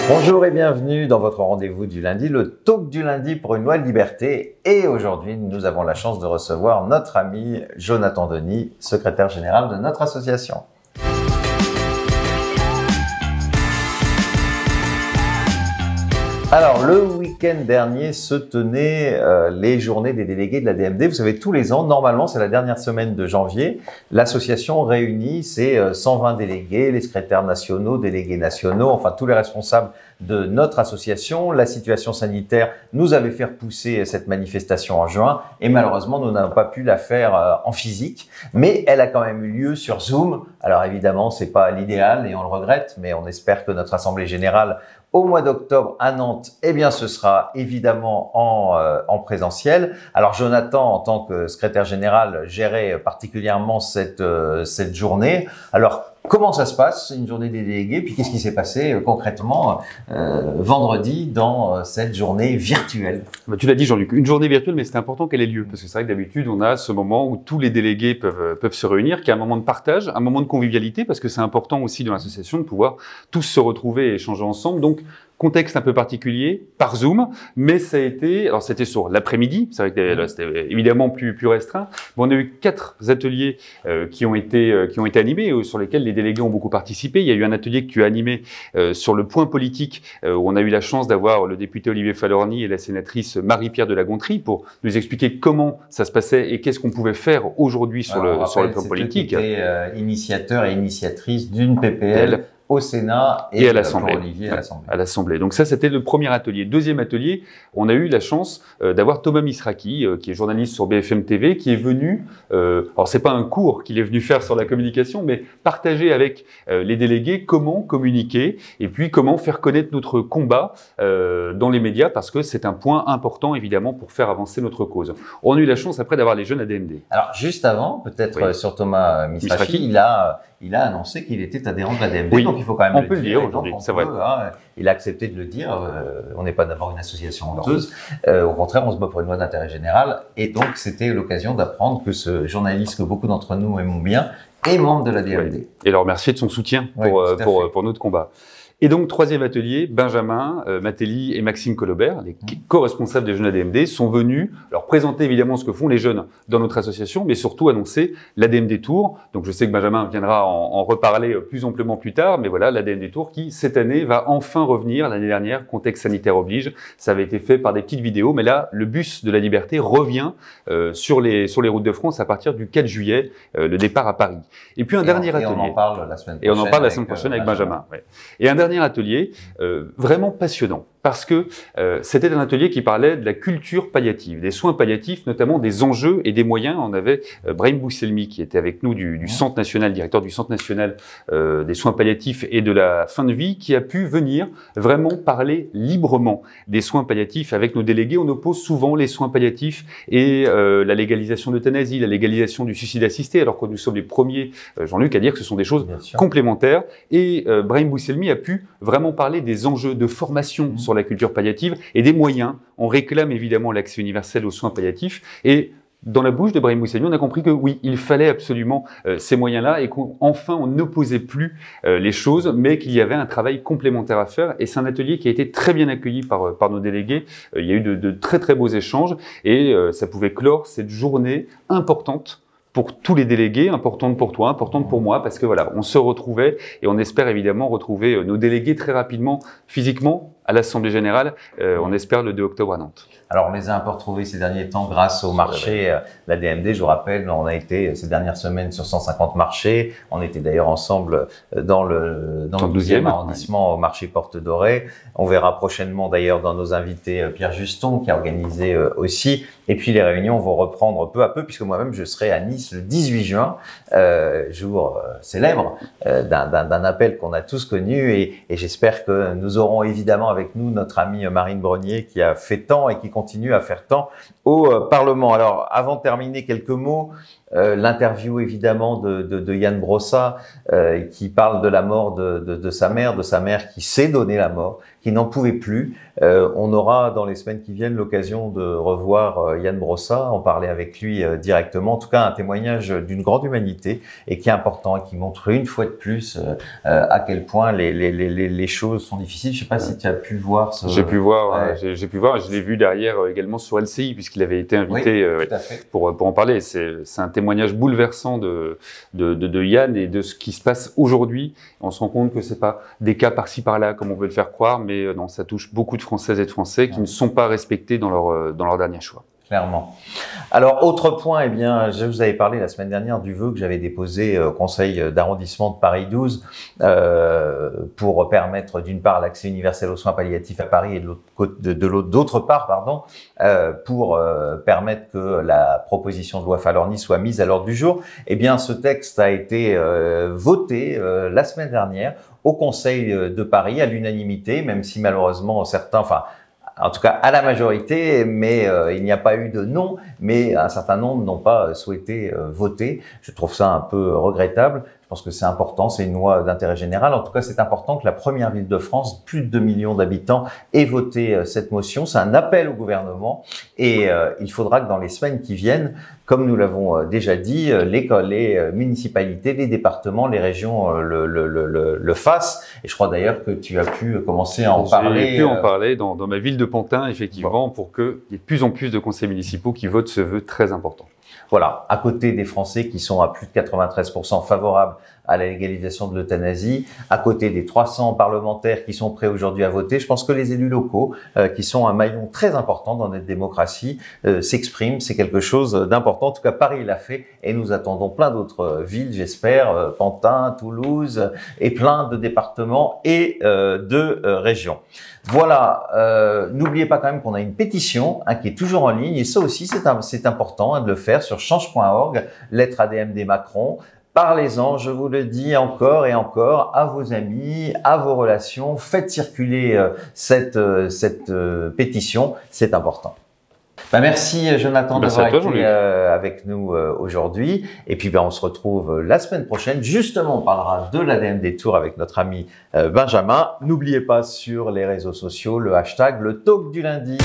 Bonjour et bienvenue dans votre rendez-vous du lundi, le talk du lundi pour une loi de liberté. Et aujourd'hui, nous avons la chance de recevoir notre ami Jonathan Denis, secrétaire général de notre association. Alors, le week-end dernier se tenaient les journées des délégués de la DMD. Vous savez, tous les ans, normalement, c'est la dernière semaine de janvier, l'association réunit ses 120 délégués, les secrétaires nationaux, délégués nationaux, enfin tous les responsables de notre association. La situation sanitaire nous avait fait repousser cette manifestation en juin et malheureusement, nous n'avons pas pu la faire en physique, mais elle a quand même eu lieu sur Zoom. Alors évidemment, c'est pas l'idéal et on le regrette, mais on espère que notre assemblée générale au mois d'octobre à Nantes, eh bien, ce sera évidemment en présentiel. Alors, Jonathan, en tant que secrétaire général, gérait particulièrement cette journée. Alors, comment ça se passe, une journée des délégués? Puis, qu'est-ce qui s'est passé concrètement vendredi dans cette journée virtuelle? Tu l'as dit, Jean-Luc, une journée virtuelle, mais c'est important qu'elle ait lieu. Parce que c'est vrai que d'habitude, on a ce moment où tous les délégués peuvent se réunir, qui est un moment de partage, un moment de convivialité, parce que c'est important aussi dans l'association de pouvoir tous se retrouver et échanger ensemble. Donc, contexte un peu particulier, par Zoom, mais ça a été, alors c'était sur l'après-midi, c'est vrai que là, c'était évidemment plus restreint. Bon, on a eu 4 ateliers qui ont été animés, sur lesquels les délégués ont beaucoup participé. Il y a eu un atelier que tu as animé sur le point politique, où on a eu la chance d'avoir le député Olivier Falorni et la sénatrice Marie-Pierre de la Gontrie pour nous expliquer comment ça se passait et qu'est-ce qu'on pouvait faire aujourd'hui sur le point politique. C'était initiateur et initiatrice d'une PPL au Sénat et à l'Assemblée. À l'Assemblée. Donc ça, c'était le premier atelier. Deuxième atelier, on a eu la chance d'avoir Thomas Misraki, qui est journaliste sur BFM TV, qui est venu, alors c'est pas un cours qu'il est venu faire sur la communication, mais partager avec les délégués comment communiquer et puis comment faire connaître notre combat dans les médias, parce que c'est un point important, évidemment, pour faire avancer notre cause. On a eu la chance après d'avoir les jeunes ADMD. Alors, juste avant, peut-être sur Thomas Misraki, il a annoncé qu'il était adhérent de la DMD, oui, donc il faut quand même le dire aujourd'hui, c'est vrai. Il a accepté de le dire, on n'est pas d'abord une association honteuse, au contraire, on se bat pour une loi d'intérêt général, et donc c'était l'occasion d'apprendre que ce journaliste que beaucoup d'entre nous aimons bien est membre de la DMD. Oui. Et le remercier de son soutien pour notre combat. Et donc, troisième atelier, Benjamin, Matéli et Maxime Colobert, les co-responsables des jeunes ADMD, sont venus leur présenter évidemment ce que font les jeunes dans notre association, mais surtout annoncer l'ADMD Tour. Donc, je sais que Benjamin viendra en reparler plus amplement plus tard, mais voilà, l'ADMD Tour qui, cette année, va enfin revenir. L'année dernière, contexte sanitaire oblige, ça avait été fait par des petites vidéos, mais là, le bus de la liberté revient sur les routes de France à partir du 4 juillet, le départ à Paris. Et puis un dernier atelier. Et on en parle la semaine prochaine. Et on en parle la semaine prochaine avec Benjamin. Ouais. Et un dernier atelier vraiment passionnant, parce que c'était un atelier qui parlait de la culture palliative, des soins palliatifs, notamment des enjeux et des moyens. On avait Brahim Bousselmi qui était avec nous du Centre national, directeur du Centre national des soins palliatifs et de la fin de vie, qui a pu venir vraiment parler librement des soins palliatifs avec nos délégués. On oppose souvent les soins palliatifs et la légalisation de l'euthanasie, la légalisation du suicide assisté, alors que nous sommes les premiers, Jean-Luc, à dire que ce sont des choses complémentaires. Et Brahim Bousselmi a pu vraiment parler des enjeux de formation sur la culture palliative et des moyens. On réclame évidemment l'accès universel aux soins palliatifs, et dans la bouche de Brahim Bousselmi, on a compris que oui, il fallait absolument ces moyens-là, et qu'enfin on n'opposait plus les choses, mais qu'il y avait un travail complémentaire à faire. Et c'est un atelier qui a été très bien accueilli par nos délégués. Il y a eu de très très beaux échanges, et ça pouvait clore cette journée importante pour tous les délégués, importante pour toi, importante pour moi, parce que voilà, on se retrouvait, et on espère évidemment retrouver nos délégués très rapidement, physiquement, à l'Assemblée Générale, on espère le 2 octobre à Nantes. Alors, on les a un peu retrouvés ces derniers temps grâce au marché, la DMD, je vous rappelle, on a été ces dernières semaines sur 150 marchés, on était d'ailleurs ensemble dans le 12e arrondissement au marché Porte Dorée. On verra prochainement d'ailleurs dans nos invités Pierre Juston qui a organisé aussi. Et puis les réunions vont reprendre peu à peu, puisque moi-même je serai à Nice le 18 juin, jour célèbre d'un appel qu'on a tous connu, et j'espère que nous aurons évidemment avec nous notre amie Marine Brenier qui a fait tant et qui continue à faire tant au Parlement. Alors, avant de terminer, quelques mots L'interview évidemment de Yann Brossa qui parle de la mort de sa mère qui s'est donné la mort, qui n'en pouvait plus. On aura dans les semaines qui viennent l'occasion de revoir Yann Brossa, en parler avec lui directement. En tout cas, un témoignage d'une grande humanité et qui est important et qui montre une fois de plus à quel point les choses sont difficiles. Je ne sais pas si tu as pu voir ce... J'ai pu voir, j'ai pu voir. Je l'ai vu derrière également sur LCI puisqu'il avait été invité pour en parler. C'est un témoignage bouleversant de Yann et de ce qui se passe aujourd'hui. On se rend compte que c'est pas des cas par-ci par-là comme on veut le faire croire, mais non, ça touche beaucoup de Françaises et de Français qui ne sont pas respectés dans leur dernier choix. Clairement. Alors, autre point, eh bien, je vous avais parlé la semaine dernière du vœu que j'avais déposé au conseil d'arrondissement de Paris 12 pour permettre d'une part l'accès universel aux soins palliatifs à Paris et d'autre part, pour permettre que la proposition de loi Falorni soit mise à l'ordre du jour. Eh bien, ce texte a été voté la semaine dernière au conseil de Paris à l'unanimité, même si malheureusement certains, en tout cas à la majorité, mais il n'y a pas eu de non, mais un certain nombre n'ont pas souhaité voter. Je trouve ça un peu regrettable. Je pense que c'est important, c'est une loi d'intérêt général. En tout cas, c'est important que la première ville de France, plus de 2 millions d'habitants, ait voté cette motion. C'est un appel au gouvernement et il faudra que dans les semaines qui viennent, comme nous l'avons déjà dit, les municipalités, les départements, les régions le fassent. Et je crois d'ailleurs que tu as pu commencer à en parler. J'ai pu en parler dans ma ville de Pantin, effectivement, pour qu'il y ait de plus en plus de conseils municipaux qui votent ce vœu très important. Voilà, à côté des Français qui sont à plus de 93% favorables à la légalisation de l'euthanasie, à côté des 300 parlementaires qui sont prêts aujourd'hui à voter, je pense que les élus locaux, qui sont un maillon très important dans notre démocratie, s'expriment. C'est quelque chose d'important. En tout cas, Paris l'a fait et nous attendons plein d'autres villes, j'espère, Pantin, Toulouse et plein de départements et de régions. Voilà, n'oubliez pas quand même qu'on a une pétition qui est toujours en ligne et ça aussi c'est important de le faire sur change.org, lettre ADMD Macron. Parlez-en, je vous le dis encore et encore, à vos amis, à vos relations. Faites circuler cette pétition, c'est important. Merci Jonathan d'avoir été avec nous aujourd'hui. Et puis on se retrouve la semaine prochaine. Justement, on parlera de l'ADMD Tour avec notre ami Benjamin. N'oubliez pas sur les réseaux sociaux le hashtag le talk du lundi.